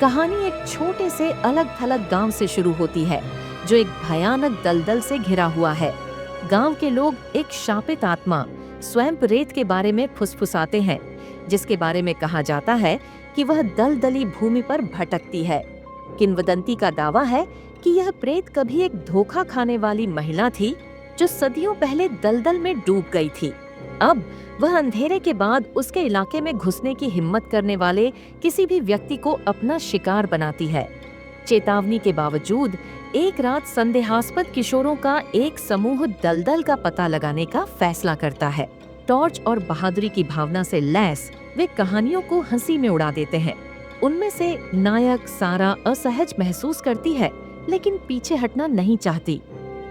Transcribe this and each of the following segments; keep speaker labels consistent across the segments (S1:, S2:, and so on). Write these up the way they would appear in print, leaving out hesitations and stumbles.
S1: कहानी एक छोटे से अलग थलग गांव से शुरू होती है जो एक भयानक दलदल से घिरा हुआ है। गांव के लोग एक शापित आत्मा स्वयं प्रेत के बारे में फुसफुसाते हैं, जिसके बारे में कहा जाता है कि वह दलदली भूमि पर भटकती है। किंवदंती का दावा है कि यह प्रेत कभी एक धोखा खाने वाली महिला थी जो सदियों पहले दलदल में डूब गई थी। अब वह अंधेरे के बाद उसके इलाके में घुसने की हिम्मत करने वाले किसी भी व्यक्ति को अपना शिकार बनाती है। चेतावनी के बावजूद एक रात संदेहास्पद किशोरों का एक समूह दलदल का पता लगाने का फैसला करता है। टॉर्च और बहादुरी की भावना से लैस वे कहानियों को हंसी में उड़ा देते हैं। उनमें से नायक सारा असहज महसूस करती है, लेकिन पीछे हटना नहीं चाहती।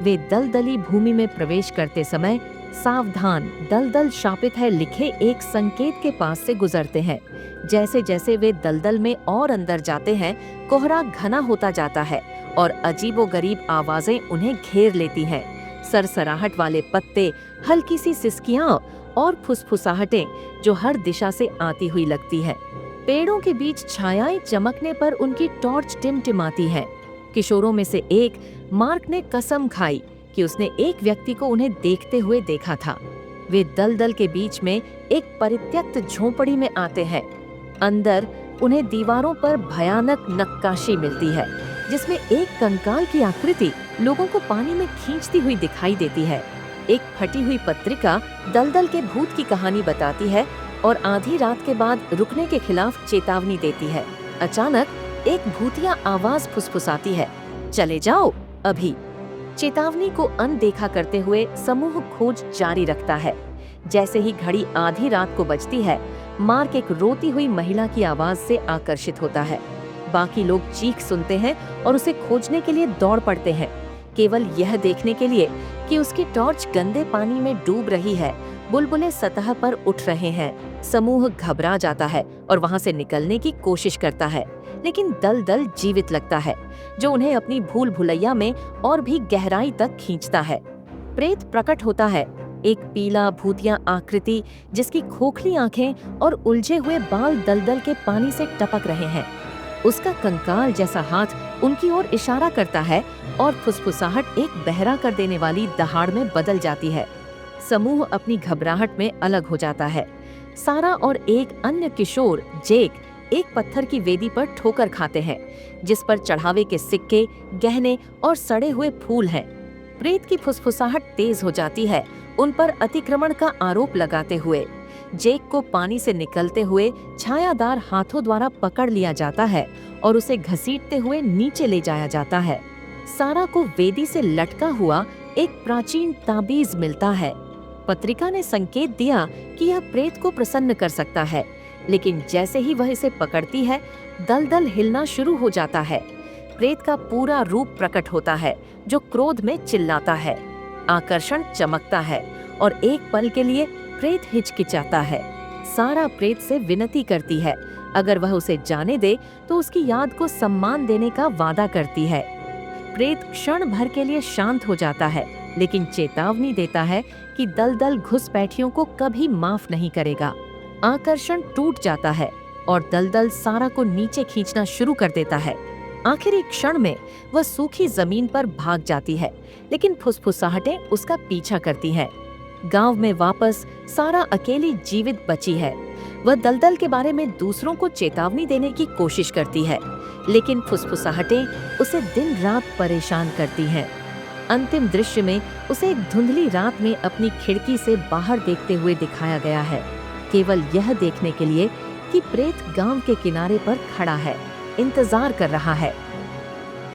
S1: वे दलदली भूमि में प्रवेश करते समय सावधान, दलदल शापित है लिखे एक संकेत के पास से गुजरते हैं। जैसे जैसे वे दलदल में और अंदर जाते हैं, कोहरा घना होता जाता है और अजीबोगरीब आवाजें उन्हें घेर लेती हैं। सरसराहट वाले पत्ते, हल्की सी सिसकियां और फुसफुसाहटें जो हर दिशा से आती हुई लगती है। पेड़ों के बीच छायाएं चमकने पर उनकी टॉर्च टिमटिमाती है। किशोरों में से एक, मार्क, ने कसम खाई कि उसने एक व्यक्ति को उन्हें देखते हुए देखा था। वे दलदल के बीच में एक परित्यक्त झोंपड़ी में आते हैं। अंदर उन्हें दीवारों पर भयानक नक्काशी मिलती है, जिसमें एक कंकाल की आकृति लोगों को पानी में खींचती हुई दिखाई देती है। एक फटी हुई पत्रिका दलदल के भूत की कहानी बताती है और आधी रात के बाद रुकने के खिलाफ चेतावनी देती है। अचानक एक भूतिया आवाज फुसफुसाती है, चले जाओ अभी। चेतावनी को अनदेखा करते हुए समूह खोज जारी रखता है। जैसे ही घड़ी आधी रात को बजती है, मार्क एक रोती हुई महिला की आवाज से आकर्षित होता है। बाकी लोग चीख सुनते हैं और उसे खोजने के लिए दौड़ पड़ते हैं, केवल यह देखने के लिए कि उसकी टॉर्च गंदे पानी में डूब रही है। बुलबुले सतह पर उठ रहे हैं। समूह घबरा जाता है और वहां से निकलने की कोशिश करता है, लेकिन दलदल जीवित लगता है, जो उन्हें अपनी भूल भुलैया में और भी गहराई तक खींचता है। प्रेत प्रकट होता है, एक पीला भूतिया आकृति जिसकी खोखली आंखें और उलझे हुए बाल दलदल के पानी से टपक रहे हैं। उसका कंकाल जैसा हाथ उनकी ओर इशारा करता है और फुसफुसाहट एक बहरा कर देने वाली दहाड़ में बदल जाती है। समूह अपनी घबराहट में अलग हो जाता है। सारा और एक अन्य किशोर, जेक, एक पत्थर की वेदी पर ठोकर खाते हैं, जिस पर चढ़ावे के सिक्के, गहने और सड़े हुए फूल हैं। प्रेत की फुसफुसाहट तेज हो जाती है, उन पर अतिक्रमण का आरोप लगाते हुए। जेक को पानी से निकलते हुए छायादार हाथों द्वारा पकड़ लिया जाता है और उसे घसीटते हुए नीचे ले जाया जाता है। सारा को वेदी से लटका हुआ एक प्राचीन ताबीज मिलता है। पत्रिका ने संकेत दिया कि यह प्रेत को प्रसन्न कर सकता है, लेकिन जैसे ही वह इसे पकड़ती है, दलदल हिलना शुरू हो जाता है। प्रेत का पूरा रूप प्रकट होता है, जो क्रोध में चिल्लाता है। आकर्षण चमकता है और एक पल के लिए प्रेत हिचकिचाता है। सारा प्रेत से विनती करती है, अगर वह उसे जाने दे तो उसकी याद को सम्मान देने का वादा करती है। प्रेत क्षण भर के लिए शांत हो जाता है, लेकिन चेतावनी देता है कि दलदल घुसपैठियों को कभी माफ नहीं करेगा। आकर्षण टूट जाता है और दलदल सारा को नीचे खींचना शुरू कर देता है। आखिरी क्षण में वह सूखी जमीन पर भाग जाती है, लेकिन फुसफुसाहटें उसका पीछा करती हैं। गांव में वापस सारा अकेली जीवित बची है। वह दलदल के बारे में दूसरों को चेतावनी देने की कोशिश करती है, लेकिन फुसफुसाहटें उसे दिन रात परेशान करती हैं। अंतिम दृश्य में उसे एक धुंधली रात में अपनी खिड़की से बाहर देखते हुए दिखाया गया है, केवल यह देखने के लिए कि प्रेत गांव के किनारे पर खड़ा है, इंतजार कर रहा है।